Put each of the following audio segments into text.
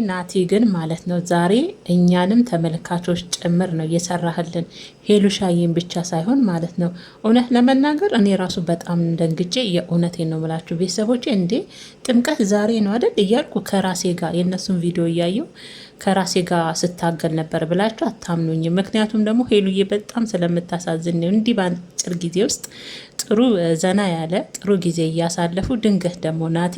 ናቲ ግን ማለት ነው ዛሬ እኛንም ተመልካቾች ጭምር ነው እየሰራህልን። ሄሉሻዬን ብቻ ሳይሆን ማለት ነው። እውነት ለመናገር እኔ ራሱ በጣም ደንግጬ የእውነቴን ነው ምላችሁ ቤተሰቦቼ፣ እንዴ ጥምቀት ዛሬ ነው አይደል እያልኩ ከራሴ ጋር የእነሱን ቪዲዮ እያየው ከራሴ ጋር ስታገል ነበር ብላችሁ አታምኑኝም። ምክንያቱም ደግሞ ሄሉዬ በጣም ስለምታሳዝን ነው። እንዲህ በአጭር ጊዜ ውስጥ ጥሩ ዘና ያለ ጥሩ ጊዜ እያሳለፉ ድንገት ደግሞ ናቲ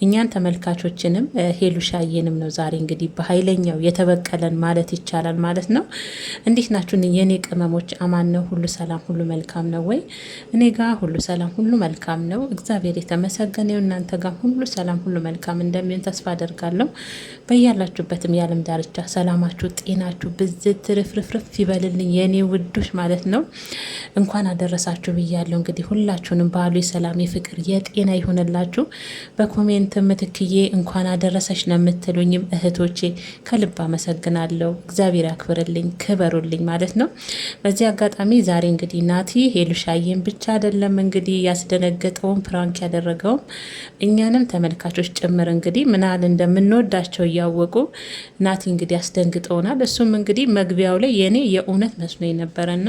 እኛን ተመልካቾችንም ሄሉሻዬንም ነው ዛሬ እንግዲህ በኃይለኛው የተበቀለን ማለት ይቻላል ማለት ነው። እንዴት ናችሁ የኔ ቅመሞች? አማን ነው? ሁሉ ሰላም፣ ሁሉ መልካም ነው ወይ? እኔ ጋር ሁሉ ሰላም፣ ሁሉ መልካም ነው። እግዚአብሔር የተመሰገነ ይሁን። እናንተ ጋር ሁሉ ሰላም፣ ሁሉ መልካም እንደሚሆን ተስፋ አደርጋለሁ። በያላችሁበትም የዓለም ዳርቻ ሰላማችሁ፣ ጤናችሁ ብዝት ትርፍርፍርፍ ይበልልኝ የኔ ውዶች ማለት ነው። እንኳን አደረሳችሁ ብያለሁ። እንግዲህ ሁላችሁንም ባሉ የሰላም የፍቅር የጤና ይሆንላችሁ። በኮሜንት ምትክዬ እንኳን አደረሰሽ ለምትሉኝም እህቶቼ ከልብ አመሰግናለሁ። እግዚአብሔር ያክብርልኝ፣ ክበሩልኝ ማለት ነው። በዚህ አጋጣሚ ዛሬ እንግዲህ ናቲ ሄሉሻዬን ብቻ አይደለም እንግዲህ ያስደነገጠውን ፕራንክ ያደረገውም እኛንም ተመልካቾች ጭምር እንግዲህ ምናል እንደምንወዳቸው እያወቁ ናቲ እንግዲህ አስደንግጠውናል። እሱም እንግዲህ መግቢያው ላይ የኔ የእውነት መስሎኝ ነበረና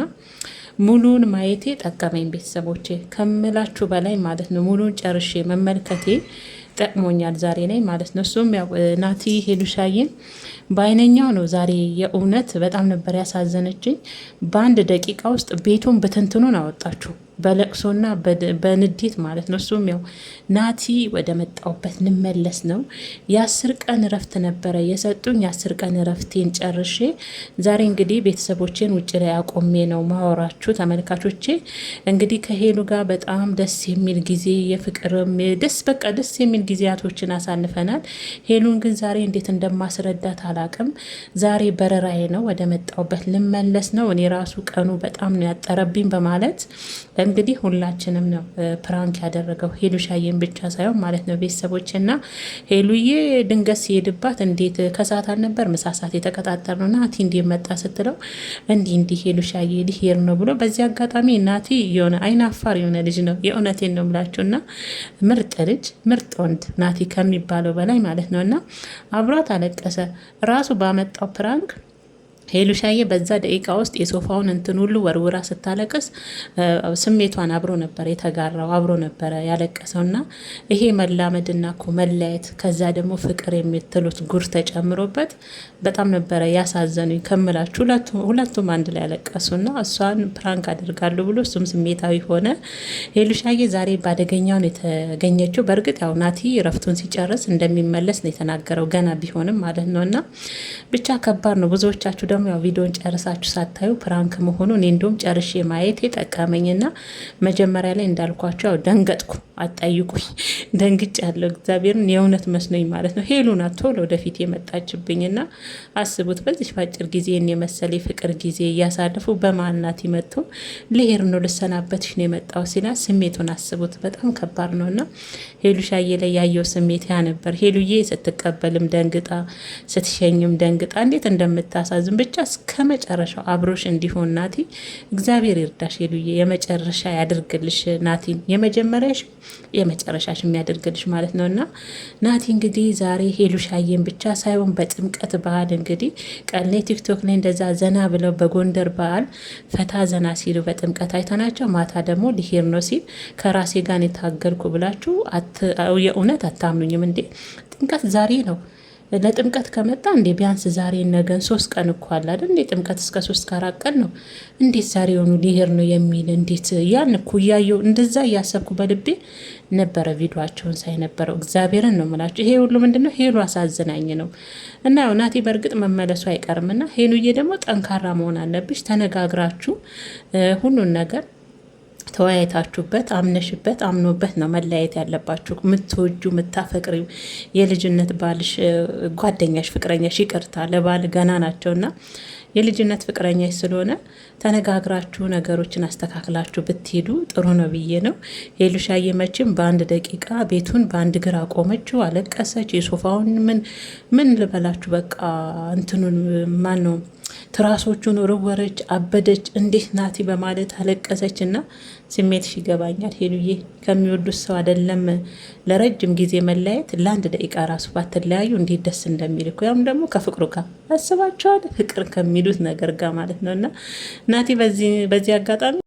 ሙሉን ማየቴ ጠቀመኝ ቤተሰቦቼ ከምላችሁ በላይ ማለት ነው። ሙሉን ጨርሼ መመልከቴ ጠቅሞኛል ዛሬ ላይ ማለት ነው። እሱም ያው ናቲ ሄሉሻዬን በአይነኛው ነው ዛሬ የእውነት በጣም ነበር ያሳዘነችኝ። በአንድ ደቂቃ ውስጥ ቤቱን በትንትኑን አወጣችሁ በለቅሶና በንዴት ማለት ነው። እሱም ያው ናቲ ወደ መጣውበት ልመለስ ነው። የ10 ቀን እረፍት ነበረ የሰጡኝ። የ10 ቀን እረፍቴን ጨርሼ ዛሬ እንግዲህ ቤተሰቦቼን ውጭ ላይ አቆሜ ነው ማወራችሁ ተመልካቾቼ። እንግዲህ ከሄሉ ጋር በጣም ደስ የሚል ጊዜ የፍቅርም ደስ የሚል ጊዜያቶችን አሳልፈናል። ሄሉን ግን ዛሬ እንዴት እንደማስረዳት አላቅም። ዛሬ በረራዬ ነው፣ ወደ መጣውበት ልመለስ ነው። እኔ ራሱ ቀኑ በጣም ነው ያጠረብኝ በማለት እንግዲህ ሁላችንም ነው ፕራንክ ያደረገው ሄሉሻዬን ብቻ ሳይሆን ማለት ነው ቤተሰቦችና ሄሉዬ ድንገት ሲሄድባት እንዴት ከሰዓት አልነበር ምሳሳት የተቀጣጠር ነው ናቲ እንዲህ መጣ ስትለው እንዲህ ሄሉሻዬ ሊሄድ ነው ብሎ በዚህ አጋጣሚ ናቲ የሆነ አይናፋር የሆነ ልጅ ነው። የእውነቴን ነው ብላችሁና ምርጥ ልጅ ምርጥ ወንድ ናቲ ከሚባለው በላይ ማለት ነውና አብሯት አለቀሰ ራሱ ባመጣው ፕራንክ። ሄሉሻዬ በዛ ደቂቃ ውስጥ የሶፋውን እንትን ሁሉ ወርውራ ስታለቅስ ስሜቷን አብሮ ነበር የተጋራው፣ አብሮ ነበረ ያለቀሰውና ይሄ መላመድና እኮ መለያየት ከዛ ደግሞ ፍቅር የምትሉት ጉር ተጨምሮበት በጣም ነበረ ያሳዘኑኝ ከምላችሁ። ሁለቱም አንድ ላይ ያለቀሱና እሷን ፕራንክ አድርጋለሁ ብሎ እሱም ስሜታዊ ሆነ። ሄሉሻዬ ዛሬ ባደገኛው ነው የተገኘችው። በእርግጥ ያው ናቲ ረፍቱን ሲጨርስ እንደሚመለስ ነው የተናገረው ገና ቢሆንም ማለት ነውና ብቻ ከባድ ነው። ብዙዎቻችሁ ደግሞ ያው ቪዲዮን ጨርሳችሁ ሳታዩ ፕራንክ መሆኑ እኔ እንደውም ጨርሼ ማየት የጠቀመኝና መጀመሪያ ላይ እንዳልኳቸው ያው ደንገጥኩ። አጣይቁኝ ደንግጭ ያለው እግዚአብሔርን የእውነት መስሎኝ ማለት ነው። ሄሉና ቶሎ ወደፊት የመጣችብኝና አስቡት በዚህ ባጭር ጊዜ የመሰለ ፍቅር ጊዜ እያሳለፉ በማናት ይመጡ ልሄድ ነው ልሰናበትሽ ነው የመጣው ሲላት ስሜቱን አስቡት። በጣም ከባድ ነውና ሄሉሻዬ ላይ ያየው ስሜት ያ ነበር። ሄሉዬ ስትቀበልም ደንግጣ ስትሸኝም ደንግጣ እንዴት እንደምታሳዝን ብቻ እስከ መጨረሻው አብሮሽ እንዲሆን ናቲ እግዚአብሔር ይርዳሽ። ሄሉዬ የመጨረሻ ያድርግልሽ ናቲን የመጨረሻሽ የሚያደርግልሽ ማለት ነውና ናቲ እንግዲህ ዛሬ ሄሉሻዬን ብቻ ሳይሆን በጥምቀት በዓል እንግዲህ ቀን ቲክቶክ ላይ እንደዛ ዘና ብለው በጎንደር በዓል ፈታ ዘና ሲሉ በጥምቀት አይተናቸው ማታ ደግሞ ሊሄድ ነው ሲል ከራሴ ጋር የታገልኩ ብላችሁ የእውነት አታምኑኝም እንዴ? ጥምቀት ዛሬ ነው። ለጥምቀት ከመጣ እንዴ ቢያንስ ዛሬ ነገን 3 ቀን እኮ አለ አይደል? እንዴ ጥምቀት እስከ 3-4 ቀን ነው። እንዴት ዛሬ ሆኑ ሊሄድ ነው የሚል እንዴት ያን እኮ እያየሁ እንደዛ እያሰብኩ በልቤ ነበረ ቪዲዮአቸውን ሳይ ነበረው። እግዚአብሔርን ነው የምላችሁ። ይሄ ሁሉ ምንድነው? ሄሉ አሳዝናኝ ነው እና ያው ናቲ በእርግጥ መመለሱ አይቀርምና ሄሉዬ ደግሞ ጠንካራ መሆን አለብሽ። ተነጋግራችሁ ሁሉን ነገር ተወያይታችሁበት አምነሽበት አምኖበት ነው መለያየት ያለባችሁ። ምትወጁ ምታፈቅሪው የልጅነት ባልሽ ጓደኛሽ ፍቅረኛሽ ይቅርታ ለባል ገና ናቸውና የልጅነት ፍቅረኛሽ ስለሆነ ተነጋግራችሁ ነገሮችን አስተካክላችሁ ብትሄዱ ጥሩ ነው ብዬ ነው። ሄሉሻዬ መቼም በአንድ ደቂቃ ቤቱን በአንድ እግር አቆመችው፣ አለቀሰች። የሶፋውን ምን ልበላችሁ በቃ እንትኑን ማን ነው ትራሶቹን ወረወረች፣ አበደች። እንዴት ናቲ በማለት አለቀሰች። እና ስሜትሽ ይገባኛል ሄሉዬ፣ ከሚወዱት ሰው አይደለም ለረጅም ጊዜ መለያየት፣ ለአንድ ደቂቃ ራሱ ባትለያዩ እንዴት ደስ እንደሚል እኮ፣ ያም ደግሞ ከፍቅሩ ጋር አስባቸዋል። ፍቅር ከሚሉት ነገር ጋር ማለት ነው። እና ናቲ በዚህ አጋጣሚ